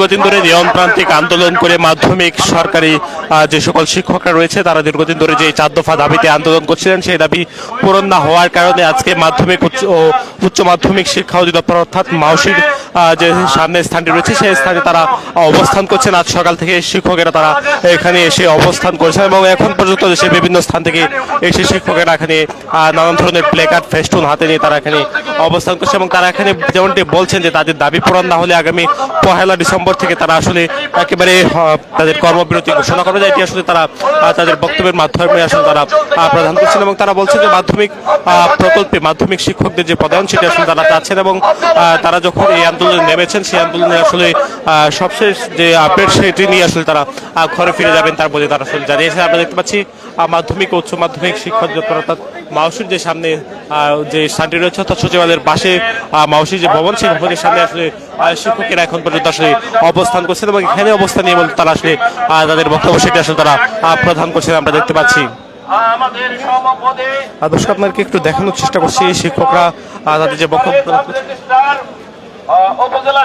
দীর্ঘদিন ধরে নিয়মতান্ত্রিক আন্দোলন করে মাধ্যমিক সরকারি যে সকল শিক্ষকরা রয়েছে তারা দীর্ঘদিন ধরে যে 4 দফা দাবিতে আন্দোলন করছিলেন, সেই দাবি পূরণ না হওয়ার কারণে আজকে মাধ্যমিক ও উচ্চ মাধ্যমিক শিক্ষা অধিদপ্তর অর্থাৎ মাউসির যে সামনে স্থানটি রয়েছে সেই স্থানে তারা অবস্থান করছেন। আজ সকাল থেকে শিক্ষকেরা তারা এখানে এসে অবস্থান করছেন এবং এখন পর্যন্ত দেশের বিভিন্ন স্থান থেকে এসে শিক্ষকেরা এখানে নানান ধরনের প্লেকার্ড ফেস্টুন হাতে নিয়ে তারা এখানে অবস্থান করছে এবং তারা এখানে যেমনটি বলছেন যে তাদের দাবি পূরণ না হলে আগামী 1 ডিসেম্বর থেকে তারা আসলে একেবারে তাদের কর্মবিরতি ঘোষণা করবে। এটি আসলে তারা তাদের বক্তব্যের মাধ্যমে আসলে তারা প্রদান করছেন এবং তারা বলছেন যে মাধ্যমিক প্রকল্পে মাধ্যমিক শিক্ষকদের যে পদায়ন সেটি আসলে তারা চাচ্ছেন এবং তারা যখন এই আন্দোলনে নেমেছেন সেই আন্দোলনে আসলে সবশেষ যে আপডেট সেটি নিয়ে আসলে তারা ঘরে ফিরে যাবেন তার বলে তারা আসলে জানিয়েছেন। আমরা দেখতে পাচ্ছি মাধ্যমিক ও উচ্চ মাধ্যমিক শিক্ষক অধিদপ্তর অর্থাৎ মাউসির যে সামনে যে স্থানটি রয়েছে অর্থাৎ সচিবালয়ের পাশে মাউসির যে ভবন সেই ভবনের সামনে আসলে শিক্ষকেরা এখন পর্যন্ত আসলে অবস্থান করছেন এবং এখানে অবস্থান নিয়ে তারা আসলে তাদের বক্তব্য সেটি আসলে তারা প্রদান করছেন আমরা দেখতে পাচ্ছি। দর্শক আপনাকে একটু দেখানোর চেষ্টা করছি শিক্ষকরা তাদের যে বক্তব্য উপজেলা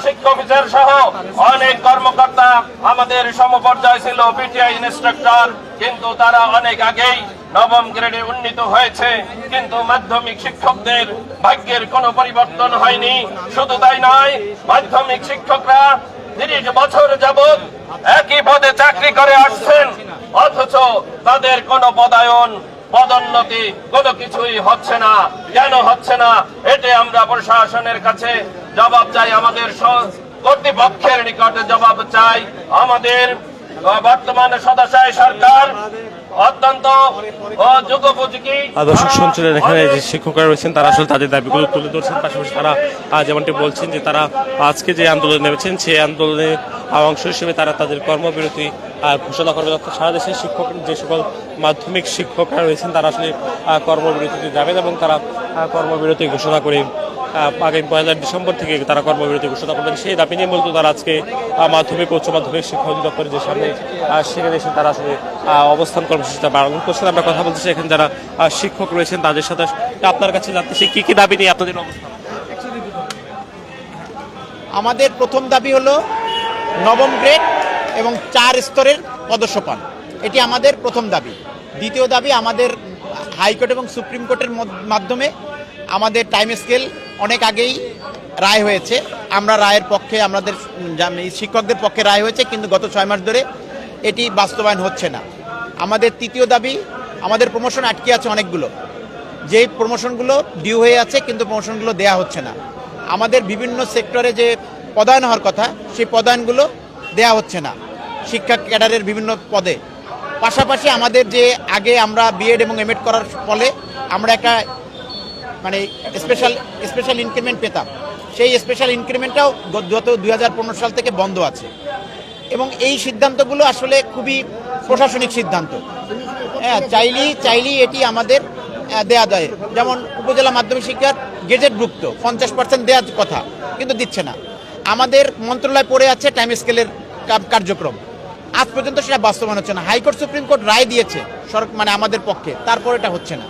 শিক্ষা অফিসার সহ অনেক কর্মকর্তা আমাদের সমপর্যায়ে ছিল পিটিআই ইনস্ট্রাক্টর, কিন্তু তারা অনেক আগেই নবম গ্রেডে উন্নীত হয়েছে, কিন্তু মাধ্যমিক শিক্ষকদের ভাগ্যের কোনো পরিবর্তন হয়নি। শুধু তাই নয়, মাধ্যমিক শিক্ষকরা 30 বছর যাবৎ একই পদে চাকরি করে আসছেন, অথচ তাদের কোনো পদোন্নতি কোনো কিছুই হচ্ছে না। কেন হচ্ছে না এটি আমরা প্রশাসনের কাছে জবাব চাই, আমাদের কর্তৃপক্ষের নিকটে জবাব চাই। আমাদের বর্তমান সদাশয় সরকার অত্যন্ত যুগোপযোগী। দর্শক শুনছিলেন এখানে যে শিক্ষকরা রয়েছেন তারা আসলে তাদের দাবিগুলো তুলে ধরছেন, পাশাপাশি তারা যেমনটি বলছেন যে তারা আজকে যে আন্দোলনে নেমেছেন সেই আন্দোলনে অংশ হিসেবে তারা তাদের কর্মবিরতি ঘোষণা করবে। অর্থাৎ সারা দেশের শিক্ষক যে সকল মাধ্যমিক শিক্ষকরা রয়েছেন তারা আসলে কর্মবিরতিতে যাবেন এবং তারা কর্মবিরতি ঘোষণা করে আগামী 1 ডিসেম্বর থেকে তারা কর্মবিরতি ঘোষণা করবেন। সেই দাবি নিয়ে মূলত তারা আজকে মাধ্যমিক উচ্চ মাধ্যমিক শিক্ষা অধিদপ্তরের যে সামনে সেখানে এসে তারা আসলে অবস্থান কর্মসূচিটা পালন করছেন। আমরা কথা বলতেছি এখানে যারা শিক্ষক রয়েছেন তাদের সাথে আপনার কাছে জানতেছি কি কি দাবি নিয়ে আপনাদের অবস্থান। আমাদের প্রথম দাবি হলো নবম গ্রেড এবং 4 স্তরের পদসোপান, এটি আমাদের প্রথম দাবি। দ্বিতীয় দাবি, আমাদের হাইকোর্ট এবং সুপ্রিম কোর্টের মাধ্যমে আমাদের টাইম স্কেল অনেক আগেই রায় হয়েছে, আমরা রায়ের পক্ষে, আমাদের শিক্ষকদের পক্ষে রায় হয়েছে, কিন্তু গত 6 মাস ধরে এটি বাস্তবায়ন হচ্ছে না। আমাদের তৃতীয় দাবি, আমাদের প্রমোশন আটকে আছে অনেকগুলো, যেই প্রমোশনগুলো ডিউ হয়ে আছে কিন্তু প্রমোশনগুলো দেয়া হচ্ছে না। আমাদের বিভিন্ন সেক্টরে যে পদায়ন হওয়ার কথা সেই পদায়নগুলো দেয়া হচ্ছে না শিক্ষা ক্যাডারের বিভিন্ন পদে। পাশাপাশি আমাদের যে আগে আমরা বিএড এবং এমএড করার ফলে আমরা একটা স্পেশাল ইনক্রিমেন্ট পেতাম, সেই স্পেশাল ইনক্রিমেন্টটাও গত 2015 সাল থেকে বন্ধ আছে এবং এই সিদ্ধান্তগুলো আসলে খুবই প্রশাসনিক সিদ্ধান্ত। হ্যাঁ, চাইলেই এটি আমাদের দেয়া যায়। যেমন উপজেলা মাধ্যমিক শিক্ষার গেজেটভুক্ত 50% দেওয়ার কথা, কিন্তু দিচ্ছে না। আমাদের মন্ত্রণালয় পড়ে আছে টাইম স্কেলের কার্যক্রম, আজ পর্যন্ত সেটা বাস্তবায়ন হচ্ছে না। হাইকোর্ট সুপ্রিম কোর্ট রায় দিয়েছে আমাদের পক্ষে, তারপর এটা হচ্ছে না।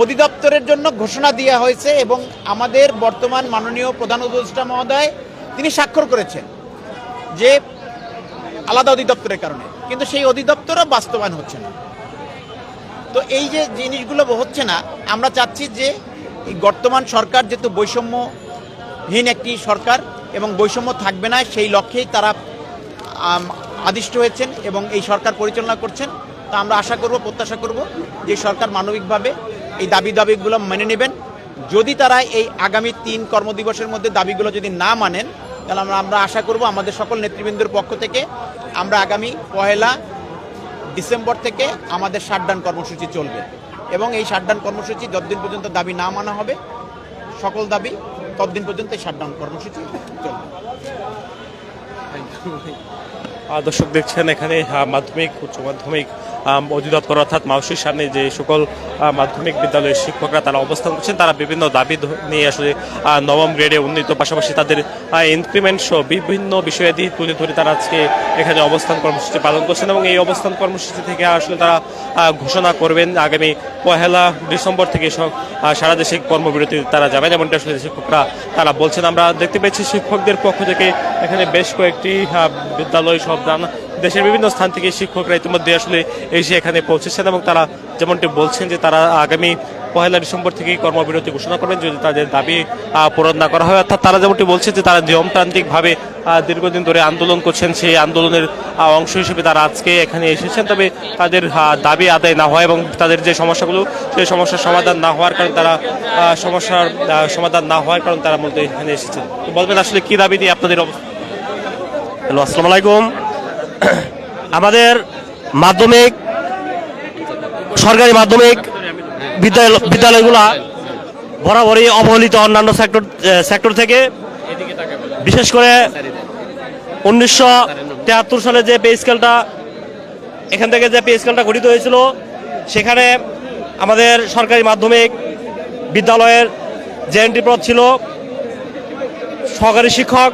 অধিদপ্তরের জন্য ঘোষণা দেওয়া হয়েছে এবং আমাদের বর্তমান মাননীয় প্রধান উপদেষ্টা মহোদয় তিনি স্বাক্ষর করেছেন যে আলাদা অধিদপ্তরের কারণে, কিন্তু সেই অধিদপ্তরও বাস্তবায়ন হচ্ছে না। তো এই যে জিনিসগুলো হচ্ছে না, আমরা চাচ্ছি যে এই বর্তমান সরকার যেহেতু বৈষম্যহীন একটি সরকার এবং বৈষম্য থাকবে না সেই লক্ষ্যেই তারা আদিষ্ট হয়েছেন এবং এই সরকার পরিচালনা করছেন। তা আমরা আশা করব, প্রত্যাশা করব যে সরকার মানবিকভাবে এই দাবিগুলো মেনে নেবেন। যদি তারা এই আগামী 3 কর্মদিবসের মধ্যে দাবিগুলো যদি না মানেন, তাহলে আমরা আশা করব আমাদের সকল নেতৃবৃন্দের পক্ষ থেকে আমরা আগামী 1 ডিসেম্বর থেকে আমাদের শাটডাউন কর্মসূচি চলবে এবং এই শাটডাউন কর্মসূচি যতদিন পর্যন্ত দাবি না মানা হবে, সকল দাবি ততদিন পর্যন্ত এই শাটডাউন কর্মসূচি চলবে। দর্শক দেখছেন এখানে মাধ্যমিক উচ্চ মাধ্যমিক অধিদপ্তর অর্থাৎ মাউসির সামনে যে সকল মাধ্যমিক বিদ্যালয়ের শিক্ষকরা তারা অবস্থান করছেন, তারা বিভিন্ন দাবি নিয়ে আসলে নবম গ্রেডে উন্নীত, পাশাপাশি তাদের ইনক্রিমেন্ট সহ বিভিন্ন বিষয়াদি তুলে ধরে তারা আজকে এখানে অবস্থান কর্মসূচি পালন করছেন। এবং এই অবস্থান কর্মসূচি থেকে আসলে তারা ঘোষণা করবেন আগামী 1 ডিসেম্বর থেকে সারা দেশে কর্মবিরতি তারা যাবেন, এমনটা আসলে শিক্ষকরা তারা বলছেন। আমরা দেখতে পেয়েছি শিক্ষকদের পক্ষ থেকে এখানে বেশ কয়েকটি বিদ্যালয় সব দেশের বিভিন্ন স্থান থেকে শিক্ষকরা ইতিমধ্যে আসলে এসে এখানে পৌঁছেছেন এবং তারা যেমনটি বলছেন যে তারা আগামী 1 ডিসেম্বর থেকেই কর্মবিরতি ঘোষণা করবেন যদি তাদের দাবি পূরণ না করা হয়। অর্থাৎ তারা যেমনটি বলছে যে তারা নিয়মতান্ত্রিকভাবে দীর্ঘদিন ধরে আন্দোলন করছেন, সেই আন্দোলনের অংশ হিসেবে তারা আজকে এখানে এসেছেন। তবে তাদের দাবি আদায় না হয় এবং তাদের যে সমস্যাগুলো সেই সমস্যার সমাধান না হওয়ার কারণে তারা মূলত এখানে এসেছেন। তো বলবেন আসলে কি দাবি নিয়ে আপনাদের অবস্থা? হ্যালো, আসসালামু আলাইকুম। আমাদের মাধ্যমিক সরকারি মাধ্যমিক বিদ্যালয়গুলা বরাবরই অবহেলিত অন্যান্য সেক্টর থেকে। বিশেষ করে 1973 সালে যে পে স্কেলটা এখান থেকে যে পে স্কেলটা গঠিত হয়েছিল, সেখানে আমাদের সরকারি মাধ্যমিক বিদ্যালয়ের যে এন্ট্রি পদ ছিল সহকারী শিক্ষক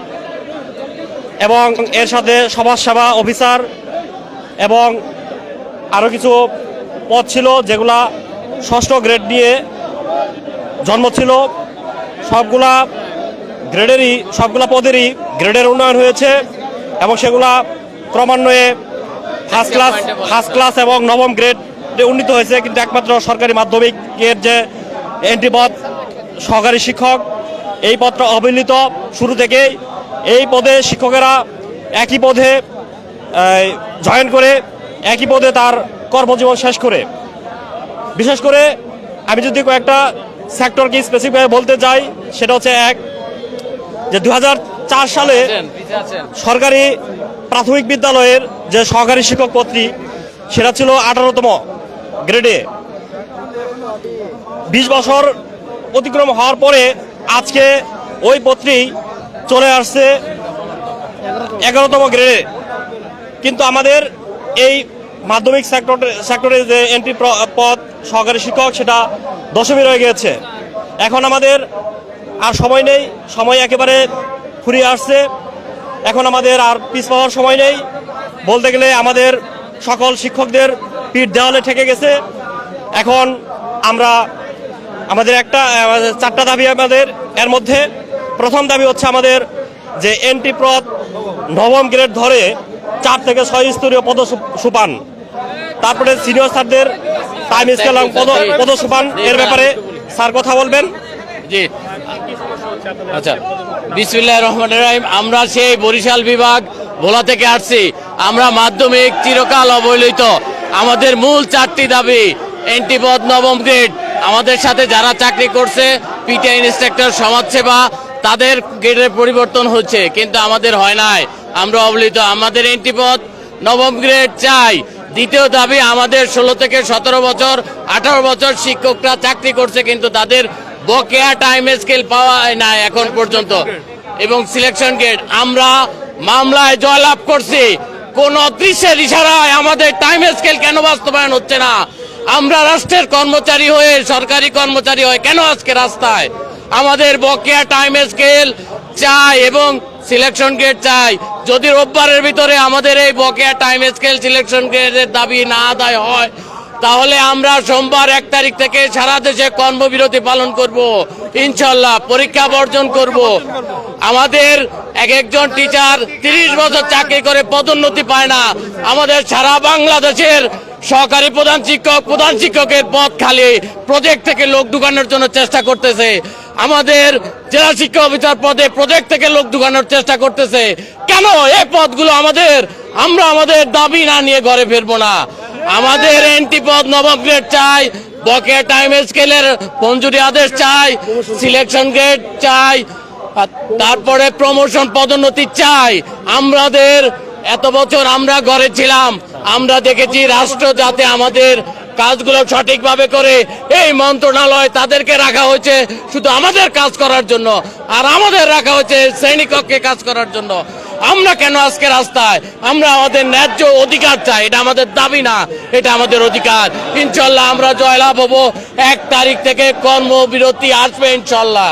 এবং এর সাথে সমাজসেবা অফিসার এবং আরও কিছু পদ ছিল যেগুলা 6ষ্ঠ গ্রেড নিয়ে জন্ম ছিল। সবগুলা পদেরই গ্রেডের উন্নয়ন হয়েছে এবং সেগুলা ক্রমান্বয়ে ফার্স্ট ক্লাস এবং নবম গ্রেডে উন্নীত হয়েছে। কিন্তু একমাত্র সরকারি মাধ্যমিকের যে এন্ট্রি পদ সহকারী শিক্ষক, এই পদটা অবহেলিত শুরু থেকেই। এই পদে শিক্ষকেরা একই পদে জয়েন করে একই পদে তার কর্মজীবন শেষ করে। বিশেষ করে আমি যদি কয়েকটা সেক্টরকে স্পেসিফিকভাবে বলতে চাই, সেটা হচ্ছে যে 2004 সালে সরকারি প্রাথমিক বিদ্যালয়ের যে সহকারী শিক্ষক পদটি সেটা ছিল 18তম গ্রেডে। 20 বছর অতিক্রম হওয়ার পরে আজকে ওই পদটি চলে আসছে 11তম গ্রেডে। কিন্তু আমাদের এই মাধ্যমিক সেক্টরে যে এন্ট্রি পদ সহকারী শিক্ষক সেটা 10মই রয়ে গেছে। এখন আমাদের আর সময় নেই, সময় একেবারে ফুরিয়ে আসছে। এখন আমাদের আর পিছ পাওয়ার সময় নেই। বলতে গেলে আমাদের সকল শিক্ষকদের পিঠ দেওয়ালে ঠেকে গেছে। এখন আমাদের 4টা দাবি আমাদের। এর মধ্যে প্রথম দাবি হচ্ছে আমাদের যে এন্ট্রি পদ নবম গ্রেড ধরে 4 থেকে 6 স্তরীয় পদসুপান, তারপরে সিনিয়র স্যারদের টাইম স্কেল এবং পদসুপান এর ব্যাপারে স্যার কথা বলবেন। জি, আচ্ছা, বিসমিল্লাহির রহমানির রহিম। আমরা সেই বরিশাল বিভাগ ভোলা থেকে আসছি। আমরা মাধ্যমিক চিরকাল অবহেলিত। আমাদের মূল 4টি দাবি: এন্ট্রি পদ নবম গ্রেড, আমাদের সাথে যারা চাকরি করছে পিটিআই ইন্সট্রাক্টর সমাজসেবা তাদের গ্রেডের পরিবর্তন হচ্ছে, কিন্তু আমাদের হয় নাই, আমরা অবহেলিত। আমাদের এন্ট্রি পদ নবম গ্রেড চাই। দ্বিতীয় দাবি, আমাদের 16 থেকে 17 বছর 18 বছর শিক্ষকরা চাকরি করছে কিন্তু তাদের বকেয়া টাইম স্কেল পাওয়া নাই এখন পর্যন্ত, এবং সিলেকশন গ্রেড। আমরা মামলায় জয়লাভ করছি, কোন দৃশ্যের ইশারায় আমাদের টাইম স্কেল কেন বাস্তবায়ন হচ্ছে না? আমরা রাষ্ট্রের কর্মচারী হয়ে, সরকারি কর্মচারী হয়ে কেন আজকে রাস্তায়? আমাদের বকেয়া টাইম স্কেল চাই এবং সিলেকশন গ্রেড চাই। যদি রোববারের ভিতরে আমাদের এই বকেয়া টাইম স্কেল সিলেকশন গ্রেডের দাবি না আদায় হয়, তাহলে আমরা সোমবার 1 তারিখ থেকে সারা দেশে কর্মবিরতি পালন করব, ইনশাল্লাহ পরীক্ষা বর্জন করব। আমাদের একজন টিচার 30 বছর চাকরি করে পদোন্নতি পায় না। আমাদের সারা বাংলাদেশের সহকারী প্রধান শিক্ষকের পদ খালি, প্রজেক্ট থেকে লোক ঢুকানোর জন্য চেষ্টা করতেছে। আমাদের জেলা শিক্ষা অফিসার পদে প্রজেক্ট থেকে লোক ঢুকানোর চেষ্টা করতেছে। কেন এই পদগুলো আমরা আমাদের দাবি না নিয়ে ঘরে ফিরবো না? আমাদের এন্ট্রি পদ নবম গ্রেড চাই, বকেয়া টাইম স্কেলের মঞ্জুরি আদেশ চাই, সিলেকশন গ্রেড চাই, তারপরে প্রমোশন পদোন্নতি চাই। আমাদের এত বছর আমরা ঘরে ছিলাম, আমরা দেখেছি রাষ্ট্র যাতে আমাদের কাজগুলো সঠিকভাবে করে, এই মন্ত্রণালয় তাদেরকে রাখা হয়েছে শুধু আমাদের কাজ করার জন্য, আর আমাদের রাখা হয়েছে শ্রেণীকক্ষে কাজ করার জন্য। আমরা কেন আজকে রাস্তায়? আমরা আমাদের ন্যায্য অধিকার চাই, এটা আমাদের দাবি না, এটা আমাদের অধিকার। ইনশাল্লাহ আমরা জয়লাভ হব। 1 তারিখ থেকে কর্মবিরতি আসবে ইনশাল্লাহ।